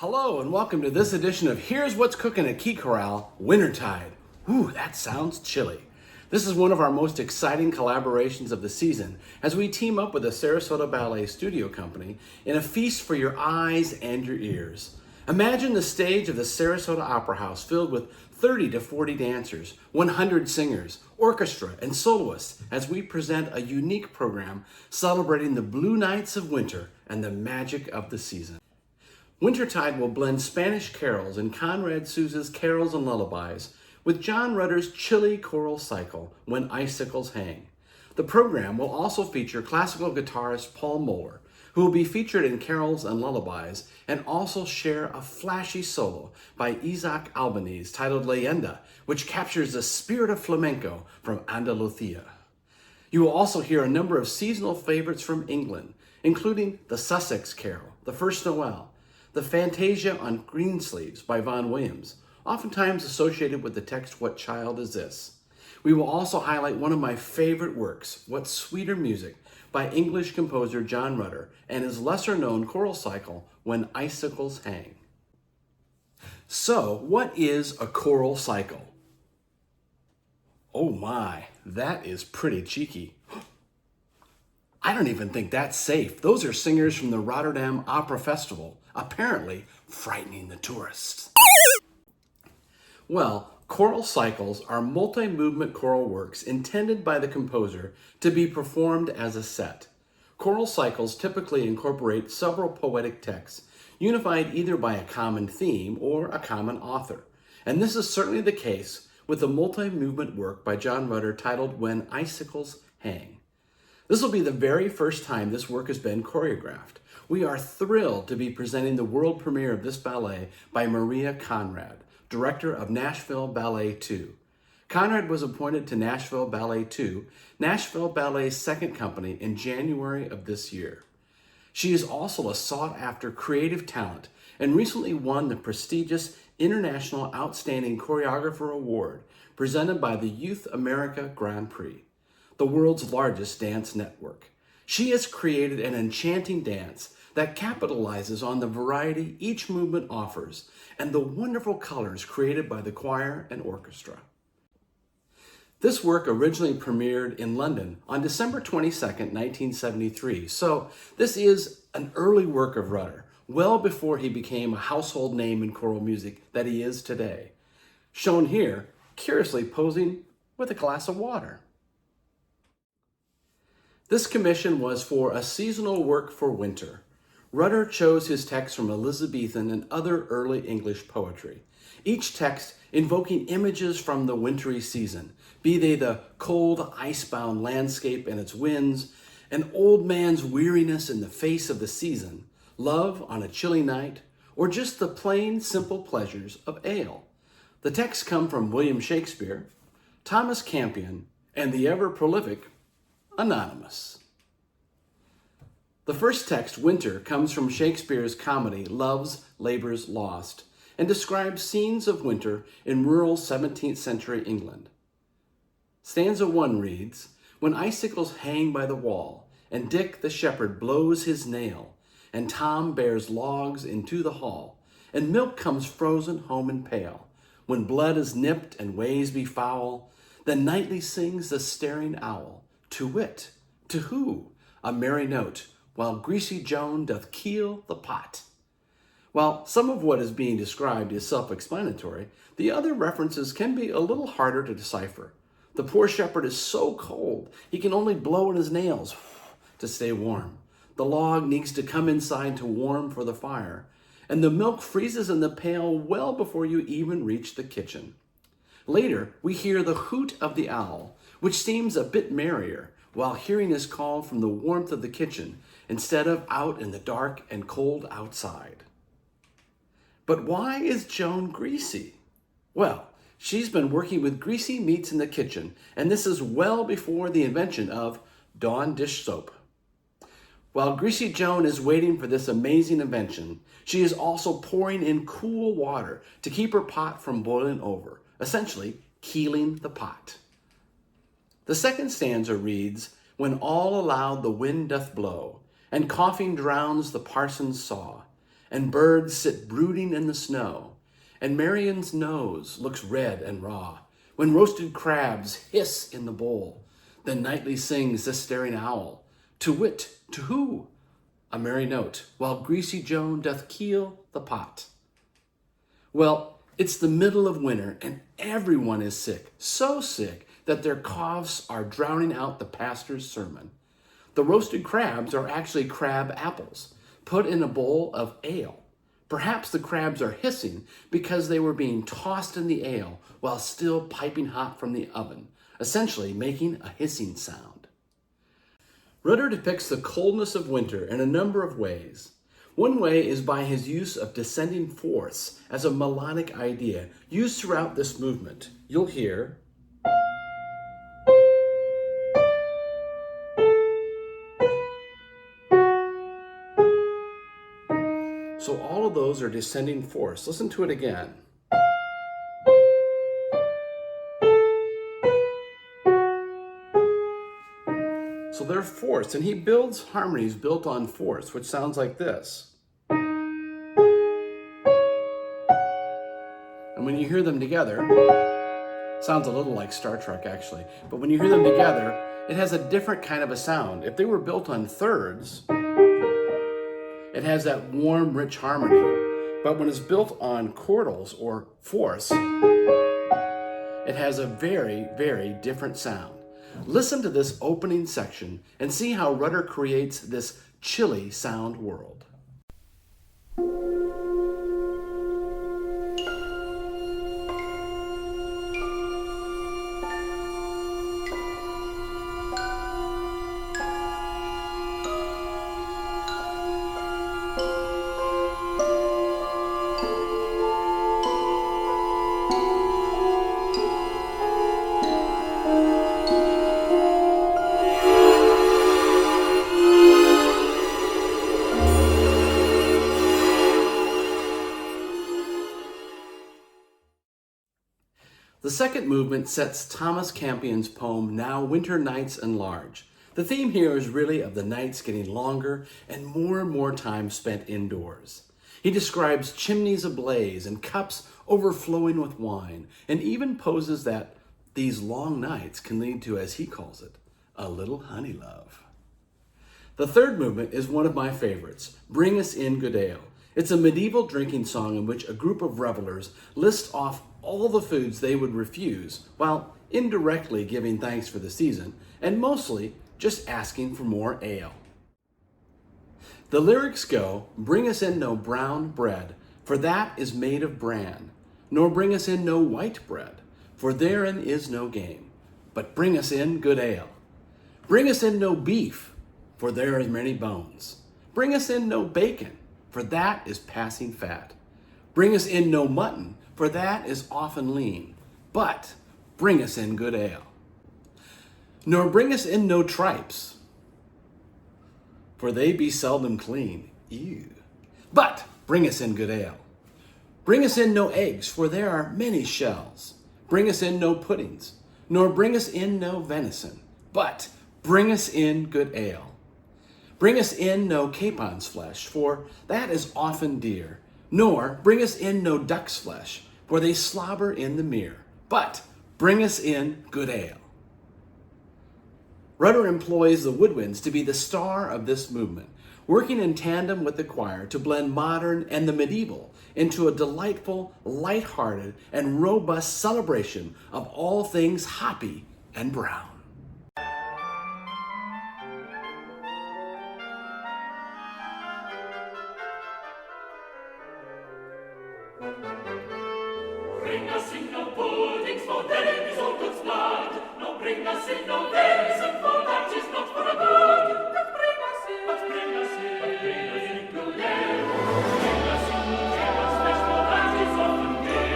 Hello and welcome to this edition of Here's What's Cooking at Key Chorale, Wintertide. Ooh, that sounds chilly. This is one of our most exciting collaborations of the season as we team up with the Sarasota Ballet Studio Company in a feast for your eyes and your ears. Imagine the stage of the Sarasota Opera House filled with 30 to 40 dancers, 100 singers, orchestra, and soloists as we present a unique program celebrating the blue nights of winter and the magic of the season. Wintertide will blend Spanish carols and Conrad Sousa's carols and lullabies with John Rutter's chilly choral cycle, When Icicles Hang. The program will also feature classical guitarist Paul Moeller, who will be featured in carols and lullabies and also share a flashy solo by Isaac Albanese titled Leyenda, which captures the spirit of flamenco from Andalusia. You will also hear a number of seasonal favorites from England, including the Sussex Carol, the First Noel, the Fantasia on Greensleeves by Vaughan Williams, oftentimes associated with the text, What Child Is This? We will also highlight one of my favorite works, What Sweeter Music, by English composer John Rutter and his lesser-known choral cycle, When Icicles Hang. So, what is a choral cycle? Oh my, that is pretty cheeky. I don't even think that's safe. Those are singers from the Rotterdam Opera Festival, apparently frightening the tourists. Well, choral cycles are multi-movement choral works intended by the composer to be performed as a set. Choral cycles typically incorporate several poetic texts, unified either by a common theme or a common author. And this is certainly the case with the multi-movement work by John Rutter titled When Icicles Hang. This will be the very first time this work has been choreographed. We are thrilled to be presenting the world premiere of this ballet by Maria Conrad, director of Nashville Ballet 2. Conrad was appointed to Nashville Ballet 2, Nashville Ballet's second company, in January of this year. She is also a sought-after creative talent and recently won the prestigious International Outstanding Choreographer Award presented by the Youth America Grand Prix, the world's largest dance network. She has created an enchanting dance that capitalizes on the variety each movement offers and the wonderful colors created by the choir and orchestra. This work originally premiered in London on December 22nd, 1973, so this is an early work of Rutter, well before he became a household name in choral music that he is today. Shown here, curiously posing with a glass of water. This commission was for a seasonal work for winter. Rutter chose his text from Elizabethan and other early English poetry, each text invoking images from the wintry season, be they the cold, icebound landscape and its winds, an old man's weariness in the face of the season, love on a chilly night, or just the plain, simple pleasures of ale. The texts come from William Shakespeare, Thomas Campion, and the ever-prolific Anonymous. The first text, Winter, comes from Shakespeare's comedy Love's Labour's Lost and describes scenes of winter in rural 17th century England. Stanza 1 reads, When icicles hang by the wall, and Dick the shepherd blows his nail, and Tom bears logs into the hall, and milk comes frozen home and pale, when blood is nipped and ways be foul, then nightly sings the staring owl, to wit, to who? A merry note, while greasy Joan doth keel the pot. While some of what is being described is self-explanatory, the other references can be a little harder to decipher. The poor shepherd is so cold, he can only blow in his nails to stay warm. The log needs to come inside to warm for the fire, and the milk freezes in the pail well before you even reach the kitchen. Later, we hear the hoot of the owl, which seems a bit merrier, while hearing his call from the warmth of the kitchen instead of out in the dark and cold outside. But why is Joan greasy? Well, she's been working with greasy meats in the kitchen, and this is well before the invention of Dawn dish soap. While Greasy Joan is waiting for this amazing invention, she is also pouring in cool water to keep her pot from boiling over, essentially keeling the pot. The second stanza reads, When all aloud the wind doth blow, and coughing drowns the parson's saw, and birds sit brooding in the snow, and Marion's nose looks red and raw, when roasted crabs hiss in the bowl, then nightly sings the staring owl, to wit, to who? A merry note, while greasy Joan doth keel the pot. Well, it's the middle of winter, and everyone is sick, so sick that their coughs are drowning out the pastor's sermon. The roasted crabs are actually crab apples, put in a bowl of ale. Perhaps the crabs are hissing because they were being tossed in the ale while still piping hot from the oven, essentially making a hissing sound. Rutter depicts the coldness of winter in a number of ways. One way is by his use of descending fourths as a melodic idea used throughout this movement. You'll hear so all of those are descending fourths. Listen to it again. So they're fourths, and he builds harmonies built on fourths, which sounds like this. And when you hear them together, it sounds a little like Star Trek actually, but when you hear them together, it has a different kind of a sound. If they were built on thirds, it has that warm, rich harmony. But when it's built on chordals or fourths, it has a very, very different sound. Listen to this opening section and see how Rutter creates this chilly sound world. The second movement sets Thomas Campion's poem, Now Winter Nights Enlarge. The theme here is really of the nights getting longer and more time spent indoors. He describes chimneys ablaze and cups overflowing with wine, and even poses that these long nights can lead to, as he calls it, a little honey love. The third movement is one of my favorites, Bring Us In Good Ale. It's a medieval drinking song in which a group of revelers list off all the foods they would refuse, while indirectly giving thanks for the season, and mostly just asking for more ale. The lyrics go, Bring us in no brown bread, for that is made of bran, nor bring us in no white bread, for therein is no game, but bring us in good ale. Bring us in no beef, for there is many bones. Bring us in no bacon, for that is passing fat. Bring us in no mutton, for that is often lean, but bring us in good ale. Nor bring us in no tripes, for they be seldom clean. Ew. But bring us in good ale. Bring us in no eggs, for there are many shells. Bring us in no puddings, nor bring us in no venison, but bring us in good ale. Bring us in no capon's flesh, for that is often dear, nor bring us in no duck's flesh, for they slobber in the mere, but bring us in good ale. Rutter employs the woodwinds to be the star of this movement, working in tandem with the choir to blend modern and the medieval into a delightful, light-hearted, and robust celebration of all things hoppy and brown. Bring us in no puddings, for there is all God's blood. No, bring us in no venison, for that is not for a good. But bring us in, but bring us in, but bring us in good ale. Bring us in no camel's flesh, for that is often dear.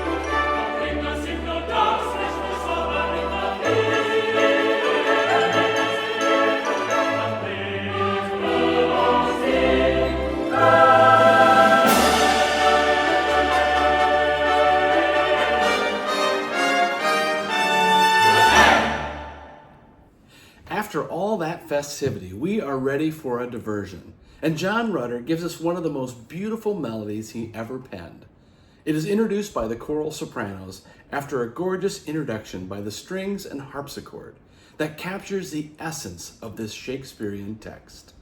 But bring us in no dog's flesh, for slobber in the mere. But bring us in After all that festivity, we are ready for a diversion. And John Rutter gives us one of the most beautiful melodies he ever penned. It is introduced by the choral sopranos after a gorgeous introduction by the strings and harpsichord that captures the essence of this Shakespearean text.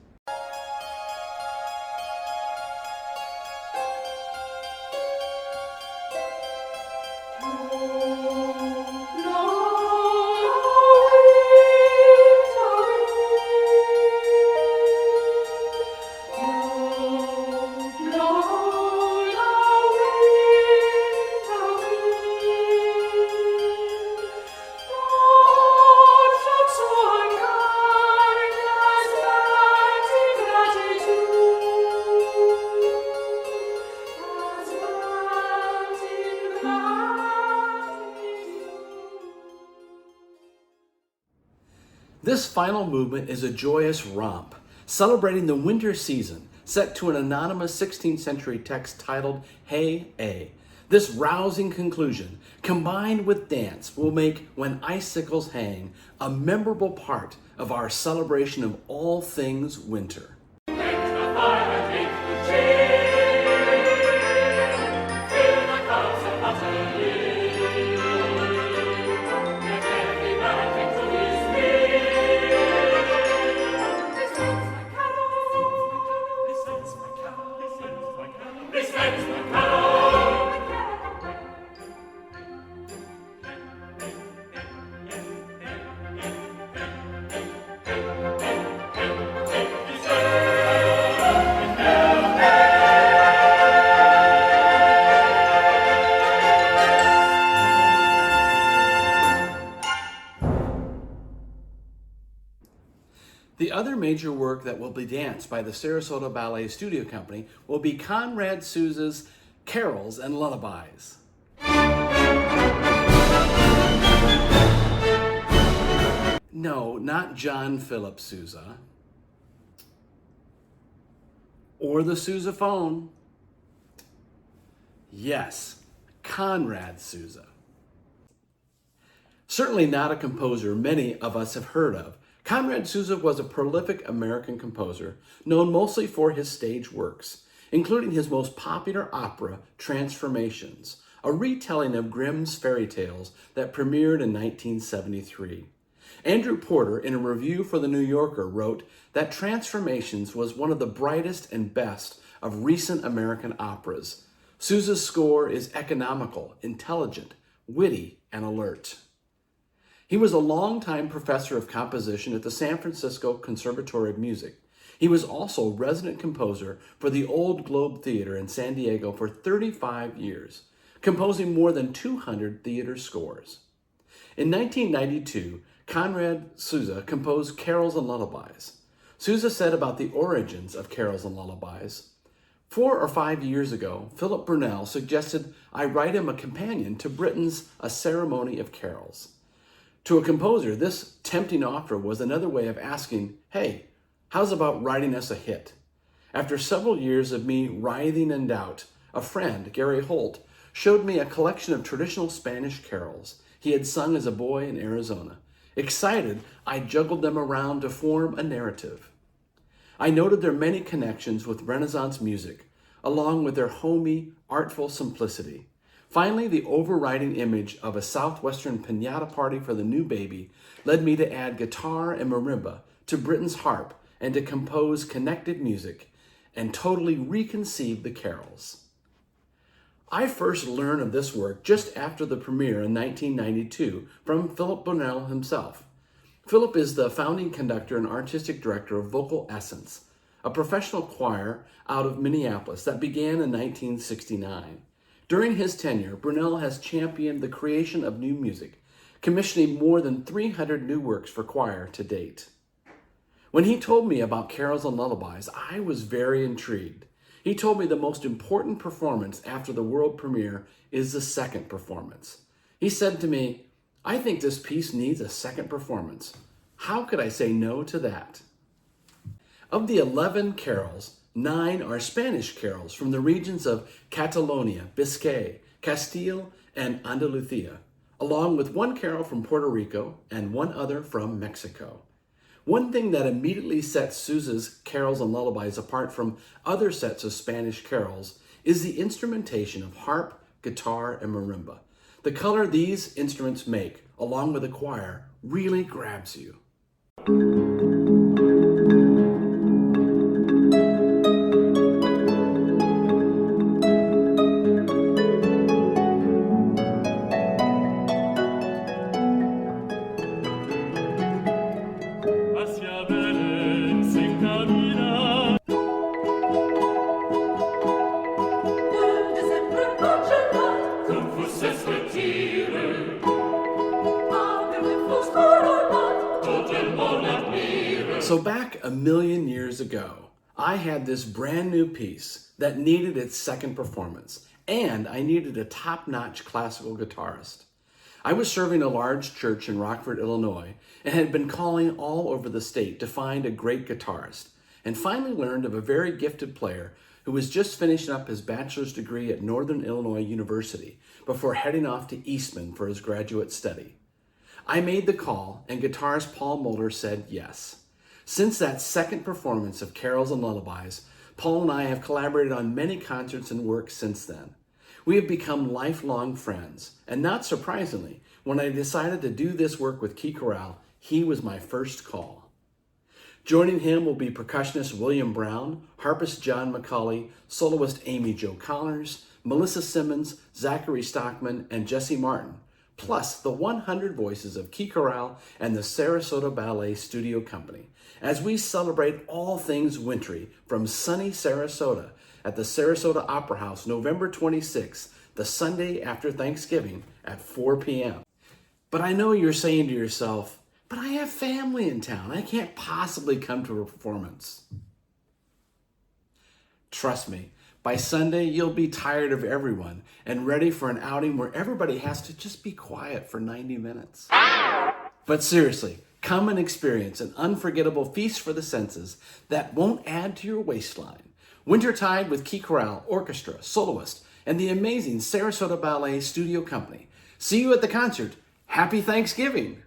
This final movement is a joyous romp, celebrating the winter season, set to an anonymous 16th century text titled Hey A. This rousing conclusion, combined with dance, will make When Icicles Hang a memorable part of our celebration of all things winter. The other major work that will be danced by the Sarasota Ballet Studio Company will be Conrad Sousa's Carols and Lullabies. No, not John Philip Sousa. Or the sousaphone. Yes, Conrad Sousa. Certainly not a composer many of us have heard of. Conrad Sousa was a prolific American composer, known mostly for his stage works, including his most popular opera, Transformations, a retelling of Grimm's fairy tales that premiered in 1973. Andrew Porter, in a review for The New Yorker, wrote that Transformations was one of the brightest and best of recent American operas. Sousa's score is economical, intelligent, witty, and alert. He was a longtime professor of composition at the San Francisco Conservatory of Music. He was also resident composer for the Old Globe Theater in San Diego for 35 years, composing more than 200 theater scores. In 1992, Conrad Sousa composed Carols and Lullabies. Sousa said about the origins of Carols and Lullabies, 4 or 5 years ago, Philip Brunel suggested I write him a companion to Britten's A Ceremony of Carols. To a composer, this tempting offer was another way of asking, hey, how's about writing us a hit? After several years of me writhing in doubt, a friend, Gary Holt, showed me a collection of traditional Spanish carols he had sung as a boy in Arizona. Excited, I juggled them around to form a narrative. I noted their many connections with Renaissance music, along with their homey, artful simplicity. Finally, the overriding image of a southwestern piñata party for the new baby led me to add guitar and marimba to Britten's harp and to compose connected music and totally reconceive the carols. I first learned of this work just after the premiere in 1992 from Philip Brunel himself. Philip is the founding conductor and artistic director of Vocal Essence, a professional choir out of Minneapolis that began in 1969. During his tenure, Brunel has championed the creation of new music, commissioning more than 300 new works for choir to date. When he told me about Carols and Lullabies, I was very intrigued. He told me the most important performance after the world premiere is the second performance. He said to me, I think this piece needs a second performance. How could I say no to that? Of the 11 carols, 9 are Spanish carols from the regions of Catalonia, Biscay, Castile, and Andalusia, along with 1 carol from Puerto Rico and 1 other from Mexico. One thing that immediately sets Sousa's carols and lullabies apart from other sets of Spanish carols is the instrumentation of harp, guitar, and marimba. The color these instruments make, along with the choir, really grabs you. So back a million years ago, I had this brand new piece that needed its second performance, and I needed a top-notch classical guitarist. I was serving a large church in Rockford, Illinois, and had been calling all over the state to find a great guitarist, and finally learned of a very gifted player who was just finishing up his bachelor's degree at Northern Illinois University before heading off to Eastman for his graduate study. I made the call, and guitarist Paul Mulder said yes. Since that second performance of Carols and Lullabies, Paul and I have collaborated on many concerts and work since then. We have become lifelong friends, and not surprisingly, when I decided to do this work with Key Chorale, he was my first call. Joining him will be percussionist William Brown, harpist John McCauley, soloist Amy Jo Connors, Melissa Simmons, Zachary Stockman, and Jesse Martin, plus the 100 voices of Key Chorale and the Sarasota Ballet Studio Company, as we celebrate all things wintry from sunny Sarasota at the Sarasota Opera House November 26th, the Sunday after Thanksgiving at 4 p.m. But I know you're saying to yourself, but I have family in town. I can't possibly come to a performance. Trust me, by Sunday, you'll be tired of everyone and ready for an outing where everybody has to just be quiet for 90 minutes. But seriously, come and experience an unforgettable feast for the senses that won't add to your waistline. Wintertide with Key Chorale, orchestra, soloist, and the amazing Sarasota Ballet Studio Company. See you at the concert. Happy Thanksgiving!